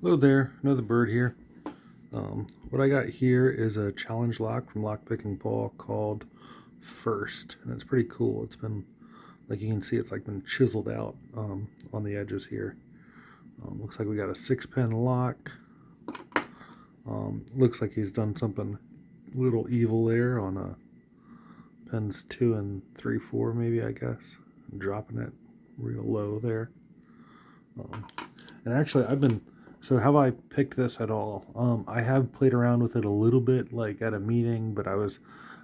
Hello there, another bird here. What I got here is a challenge lock from Lockpicking Paul called First, and it's pretty cool. It's been, like you can see, it's like been chiseled out on the edges here. Looks like we got a 6-pin lock. Looks like he's done something a little evil there on pins 2 and 3, 4 maybe, I guess. Dropping it real low there. And actually, so have I picked this at all? I have played around with it a little bit, like at a meeting, but I was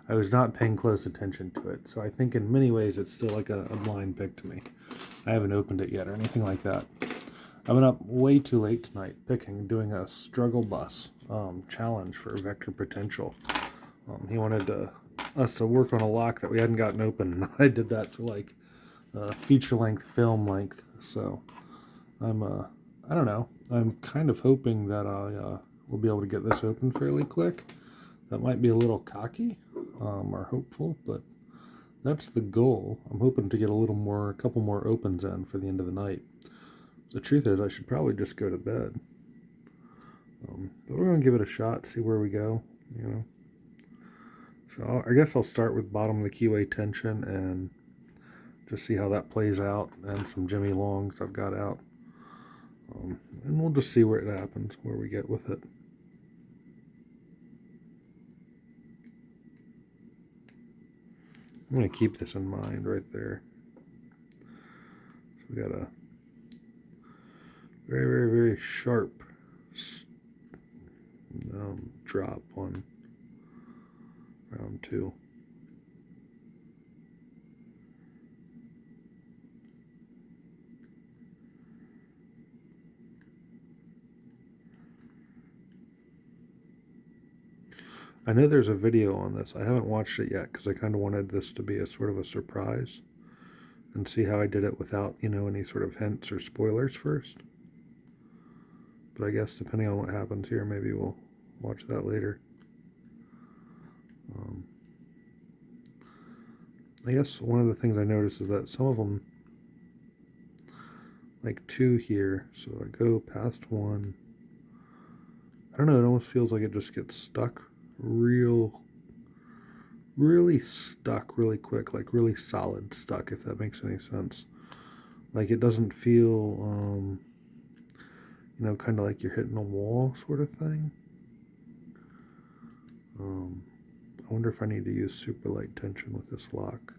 not paying close attention to it. So I think in many ways it's still like a blind pick to me. I haven't opened it yet or anything like that. I've been up way too late tonight doing a struggle bus challenge for Vector Potential. He wanted us to work on a lock that we hadn't gotten open, and I did that for like feature length, film length. So I don't know. I'm kind of hoping that I will be able to get this open fairly quick. That might be a little cocky or hopeful, but that's the goal. I'm hoping to get a couple more opens in for the end of the night. The truth is, I should probably just go to bed. But we're going to give it a shot, see where we go, you know. So I guess I'll start with bottom of the keyway tension and just see how that plays out, and some Jimmy Longs I've got out. And we'll just see where it happens, where we get with it. I'm going to keep this in mind right there. So we got a very, very, very sharp drop on round 2. I know there's a video on this. I haven't watched it yet because I kind of wanted this to be a sort of a surprise and see how I did it without, any sort of hints or spoilers first. But I guess depending on what happens here, maybe we'll watch that later. I guess one of the things I noticed is that some of them, like 2 here, so I go past 1. I don't know, it almost feels like it just gets stuck really stuck really quick, like really solid stuck, if that makes any sense. Like it doesn't feel, kind of like you're hitting a wall sort of thing. I wonder if I need to use super light tension with this lock.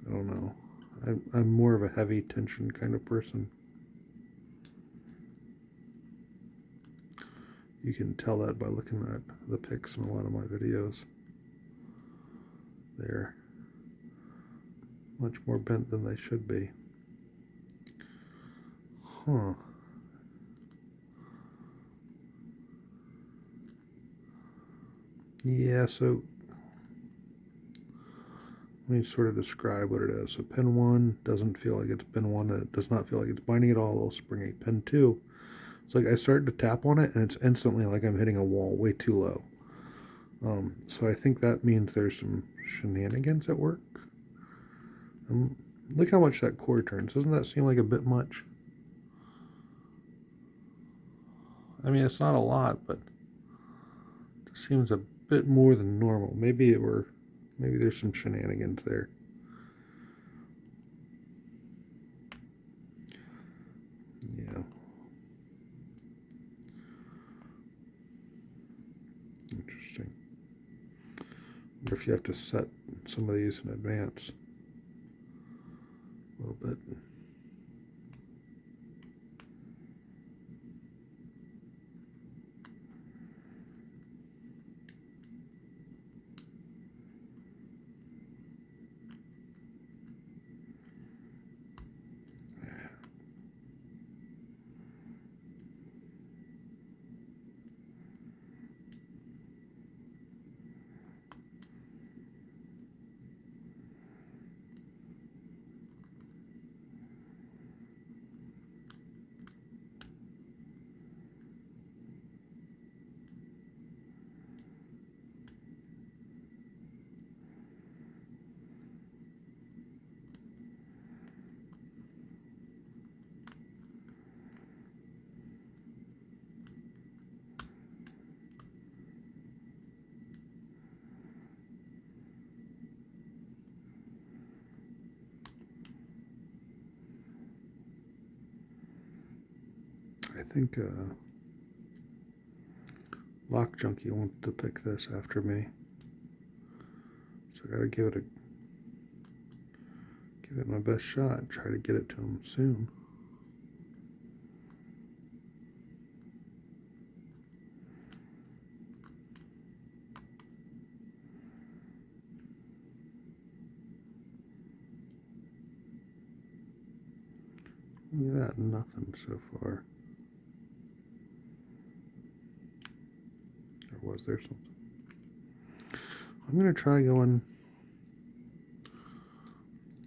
I don't know. I'm more of a heavy tension kind of person. You can tell that by looking at the pics in a lot of my videos. They're much more bent than they should be. Huh. Yeah, so let me sort of describe what it is. So pin 1 doesn't feel like it's pin 1. It does not feel like it's binding at all, a little springy. Pin 2, it's like I started to tap on it and it's instantly like I'm hitting a wall way too low. So I think that means there's some shenanigans at work. Look how much that core turns. Doesn't that seem like a bit much? I mean, it's not a lot, but it seems a bit more than normal. Maybe there's some shenanigans there. Yeah. Interesting. I wonder if you have to set some of these in advance a little bit. I think Lock Junkie wants to pick this after me, so I gotta give it my best shot and try to get it to him soon. Look at that, nothing so far. Or was there something? I'm going to try going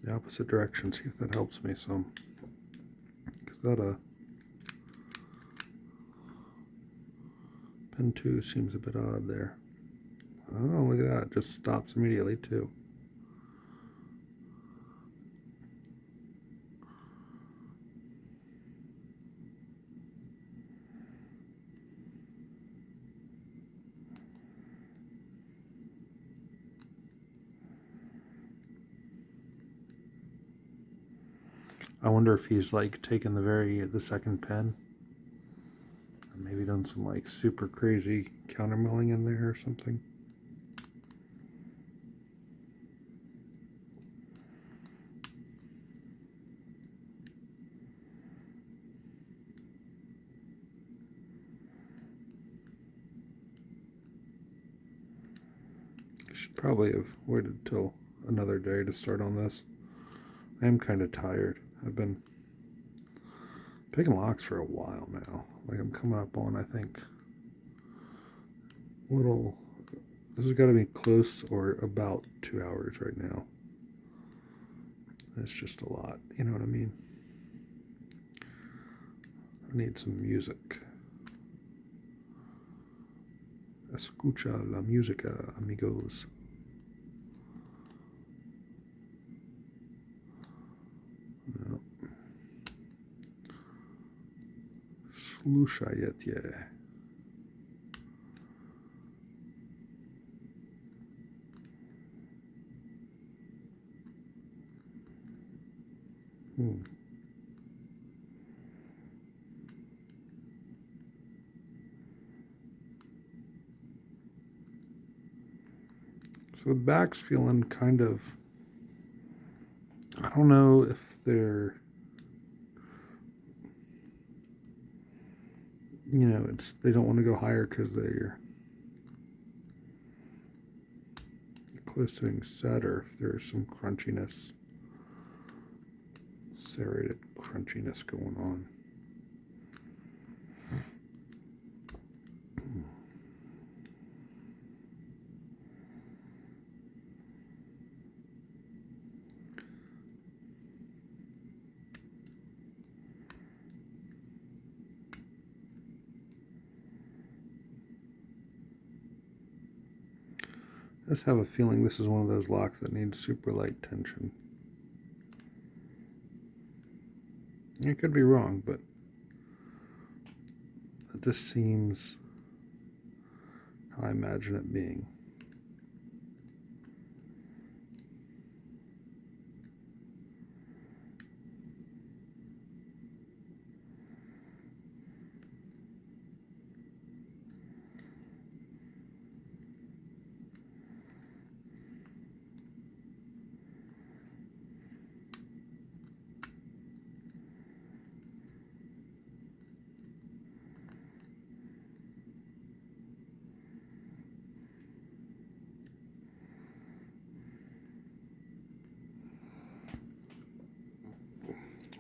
the opposite direction, see if that helps me some. Because that pin 2 seems a bit odd there. Oh, look at that, it just stops immediately too. I wonder if he's like taken the second pen and maybe done some like super crazy counter milling in there or something. I should probably have waited till another day to start on this. I am kind of tired. I've been picking locks for a while now. Like I'm coming up on, I think, this has got to be close or about 2 hours right now. It's just a lot, you know what I mean? I need some music. Escucha la música, amigos. No. Слушайте. So the back's feeling kind of, I don't know if they're, you know, they don't want to go higher because they're close to being set, or if there's some crunchiness, serrated crunchiness going on. I just have a feeling this is one of those locks that needs super light tension. I could be wrong, but it just seems how I imagine it being.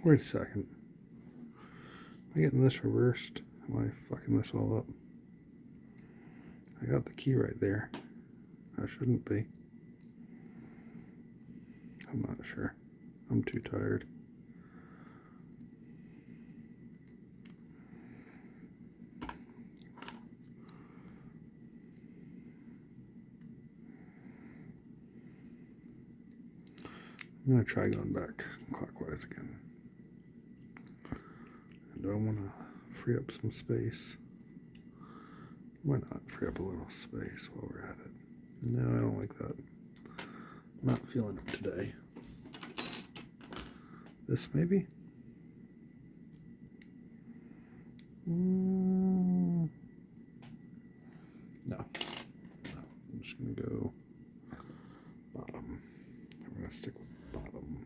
Wait a second. Am I getting this reversed? Am I fucking this all up? I got the key right there. I shouldn't be. I'm not sure. I'm too tired. I'm going to try going back clockwise again. And I want to free up some space. Why not free up a little space while we're at it? No, I don't like that. I'm not feeling it today. This maybe? No. I'm just going to go bottom. I'm going to stick with bottom.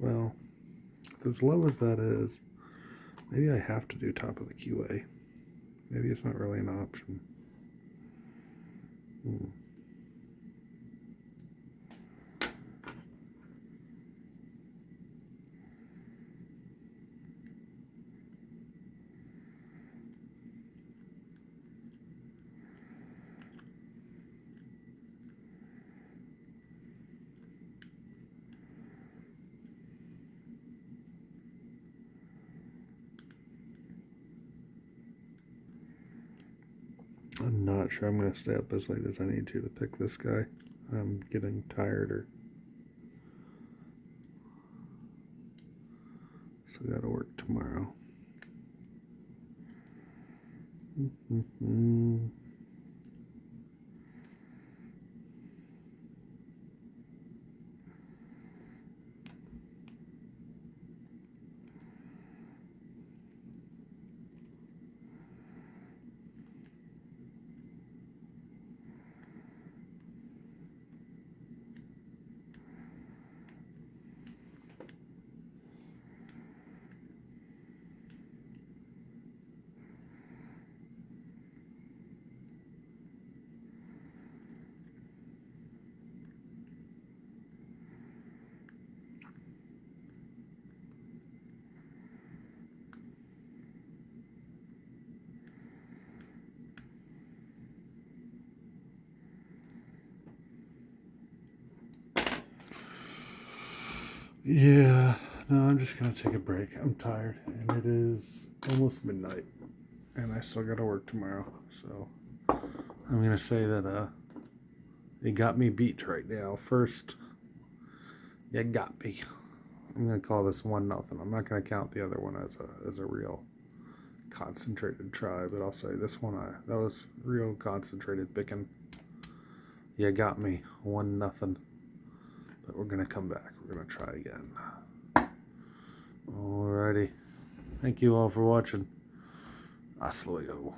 Well, as low as that is, maybe I have to do top of the QA. Maybe it's not really an option. I'm not sure I'm going to stay up as late as I need to pick this guy. I'm getting tired. Still got to work tomorrow. Yeah, no, I'm just going to take a break. I'm tired, and it is almost midnight, and I still got to work tomorrow. So I'm going to say that it got me beat right now. First, you got me. I'm going to call this 1-0. I'm not going to count the other one as a real concentrated try, but I'll say this one, that was real concentrated picking. You got me 1-0. But we're going to come back. We're going to try again. Alrighty. Thank you all for watching. Hasta luego.